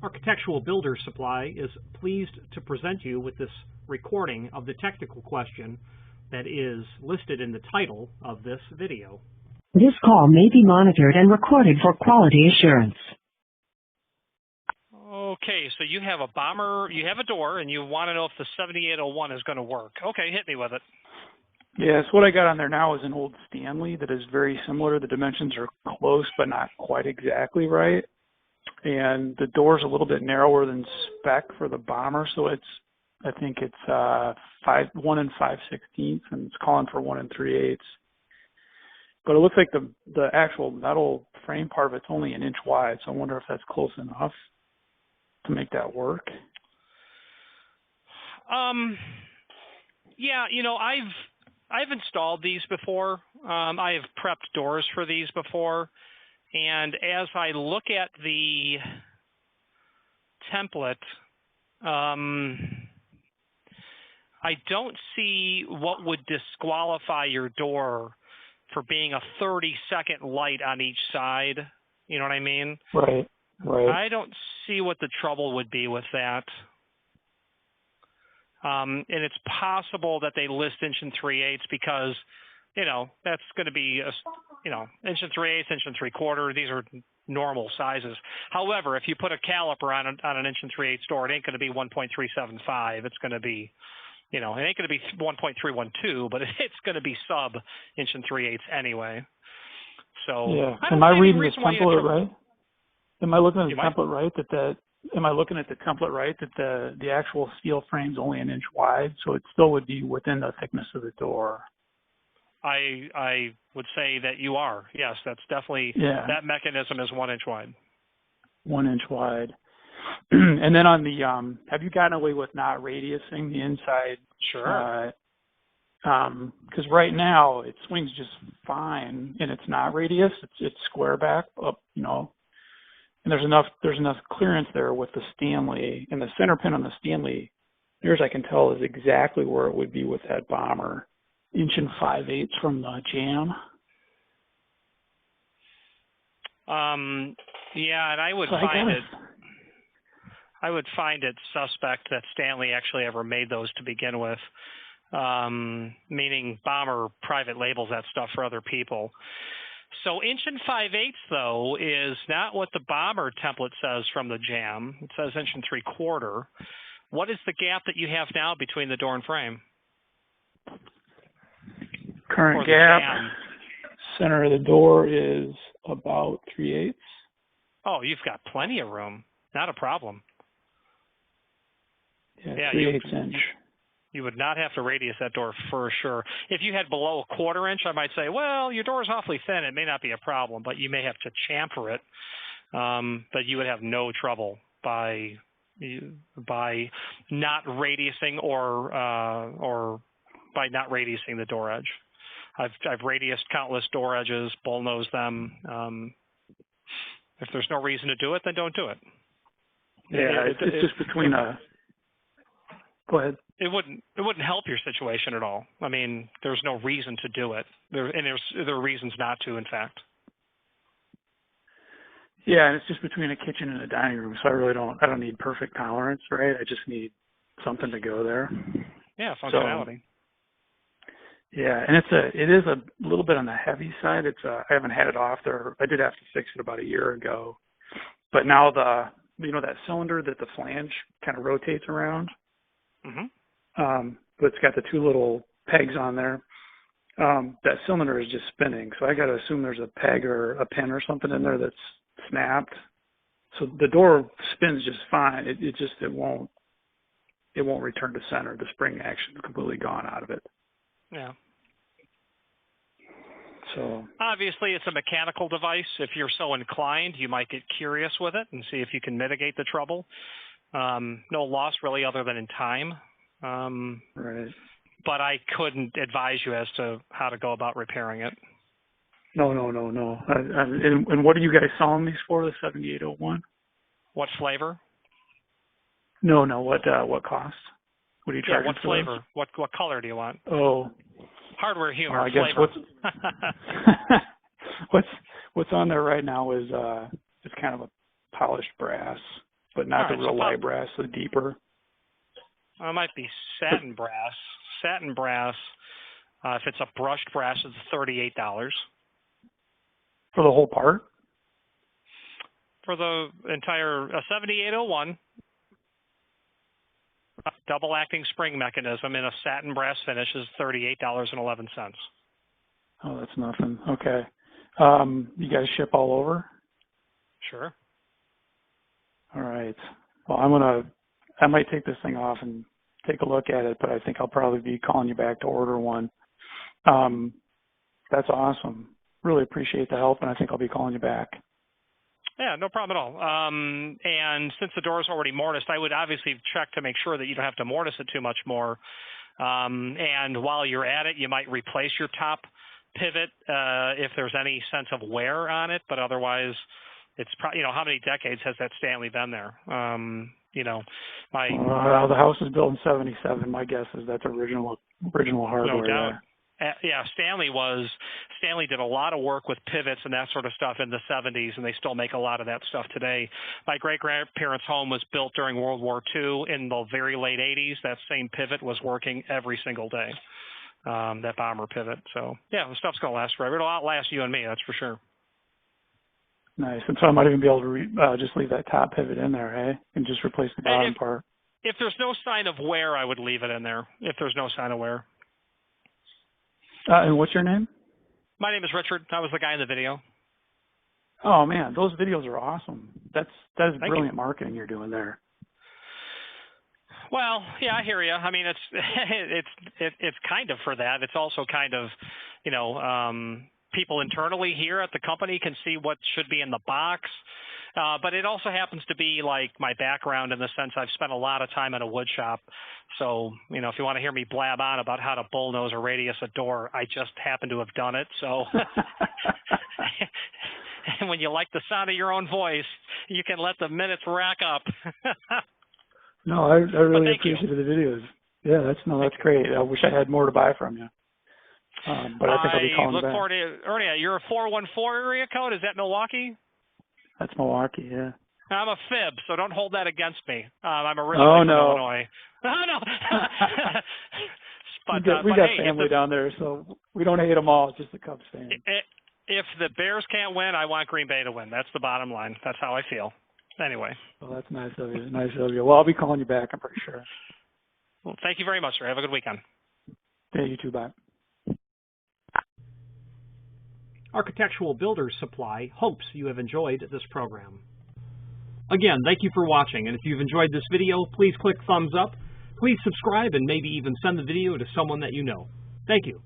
Architectural Builder Supply is pleased to present you with this recording of the technical question that is listed in the title of this video. This call may be monitored and recorded for quality assurance. Okay, so you have a Bommer, you have a door, and you want to know if the 7801 is going to work. Okay, hit me with it. Yeah, so what I got on there now is an old Stanley that is very similar. The dimensions are close, but not quite exactly right. And the door's a little bit narrower than spec for the Bommer, so I think it's 1 5/16, and it's calling for 1 3/8. But it looks like the actual metal frame part of it's only an inch wide, so I wonder if that's close enough to make that work. Yeah, you know, I've installed these before. I have prepped doors for these before. And as I look at the template, I don't see what would disqualify your door for being a 30-second light on each side. You know what I mean? Right. I don't see what the trouble would be with that. And it's possible that they list 1 3/8 because, you know, that's going to be, 1 3/8, 1 3/4. These are normal sizes. However, if you put a caliper on an 1 3/8 door, it ain't going to be 1.375. It's going to be, it ain't going to be 1.312, but it's going to be sub 1 3/8 anyway. So, yeah. Am I reading the template right? Am I looking at the template right that the actual steel frame's only 1 inch wide, so it still would be within the thickness of the door? I would say that you are. Yes, that's definitely, that mechanism is 1 inch wide. 1 inch wide. And then on the, have you gotten away with not radiusing the inside? Sure. Because right now it swings just fine and it's not radius. It's square back up, and there's enough clearance there with the Stanley, and the center pin on the Stanley, near as I can tell, is exactly where it would be with that Bommer. 1 5/8 from the jamb. Yeah, and I would find it suspect that Stanley actually ever made those to begin with. Meaning Bommer private labels that stuff for other people. So 1 5/8 though is not what the Bommer template says from the jamb. It says 1 3/4. What is the gap that you have now between the door and frame? Current gap, center of the door is about 3/8. Oh, you've got plenty of room. Not a problem. Yeah, 3/8 inch. You would not have to radius that door for sure. If you had below 1/4 inch, I might say, well, your door is awfully thin. It may not be a problem, but you may have to chamfer it. But you would have no trouble by not radiusing or by not radiusing the door edge. I've radiused countless door edges, bullnosed them. If there's no reason to do it, then don't do it. Yeah, it's just between Go ahead. It wouldn't help your situation at all. I mean, there's no reason to do it. There are reasons not to, in fact. Yeah, and it's just between a kitchen and a dining room, so I don't need perfect tolerance, right? I just need something to go there. Yeah, functionality. Yeah, and it is a little bit on the heavy side. I haven't had it off there. I did have to fix it about a year ago. But now that cylinder that the flange kind of rotates around, but it's got the 2 little pegs on there. That cylinder is just spinning, so I got to assume there's a peg or a pin or something in there that's snapped. So the door spins just fine. It won't return to center. The spring action is completely gone out of it. Yeah. So obviously it's a mechanical device. If you're so inclined, you might get curious with it and see if you can mitigate the trouble. No loss really other than in time. Right. But I couldn't advise you as to how to go about repairing it. No. And what are you guys selling these for, the 7801? What flavor? No. What cost? What are you charging? What flavor? What color do you want? Oh. Hardware, humor, I guess flavor. What's on there right now is it's kind of a polished brass. but not All the right, real so light brass, the deeper. It might be satin brass. Satin brass, if it's a brushed brass, it's $38. For the whole part? For the entire 7801, double acting spring mechanism in a satin brass finish is $38.11. Oh, that's nothing. Okay. You guys ship all over? Sure. All right. Well, I might take this thing off and take a look at it, but I think I'll probably be calling you back to order one. That's awesome. Really appreciate the help, and I think I'll be calling you back. Yeah, no problem at all. And since the door is already mortised, I would obviously check to make sure that you don't have to mortise it too much more. And while you're at it, you might replace your top pivot if there's any sense of wear on it. But otherwise, it's probably, how many decades has that Stanley been there? The house was built in '77. My guess is that's original hardware. No doubt. There. Yeah, Stanley did a lot of work with pivots and that sort of stuff in the 70s, and they still make a lot of that stuff today. My great-grandparents' home was built during World War II in the very late 80s. That same pivot was working every single day, that Bommer pivot. So, yeah, the stuff's going to last forever. It'll outlast you and me, that's for sure. Nice. And so I might even be able to just leave that top pivot in there, hey, and just replace the bottom part. If there's no sign of wear, I would leave it in there, if there's no sign of wear. And what's your name? My name is Richard. I was the guy in the video. Oh man, those videos are awesome. That is Thank brilliant you. Marketing you're doing there. Well, yeah, I hear you. I mean, it's kind of for that. It's also kind of, people internally here at the company can see what should be in the box. But it also happens to be like my background in the sense I've spent a lot of time in a wood shop. So, if you want to hear me blab on about how to bullnose or radius a door, I just happen to have done it. So, and when you like the sound of your own voice, you can let the minutes rack up. No, I really appreciated the videos. Yeah, that's great. I wish I had more to buy from you. But I think I'll be calling look back. forward to Ernie, you're a 414 area code. Is that Milwaukee? That's Milwaukee, yeah. I'm a fib, so don't hold that against me. I'm originally from Illinois. Oh, no. But, we got family down there, so we don't hate them all. It's just the Cubs fan. If the Bears can't win, I want Green Bay to win. That's the bottom line. That's how I feel. Anyway. Well, that's nice of you. Nice of you. Well, I'll be calling you back, I'm pretty sure. Well, thank you very much, sir. Have a good weekend. Yeah, you too. Bye. Architectural Builders Supply hopes you have enjoyed this program. Again, thank you for watching, and if you've enjoyed this video, please click thumbs up, please subscribe, and maybe even send the video to someone that you know. Thank you.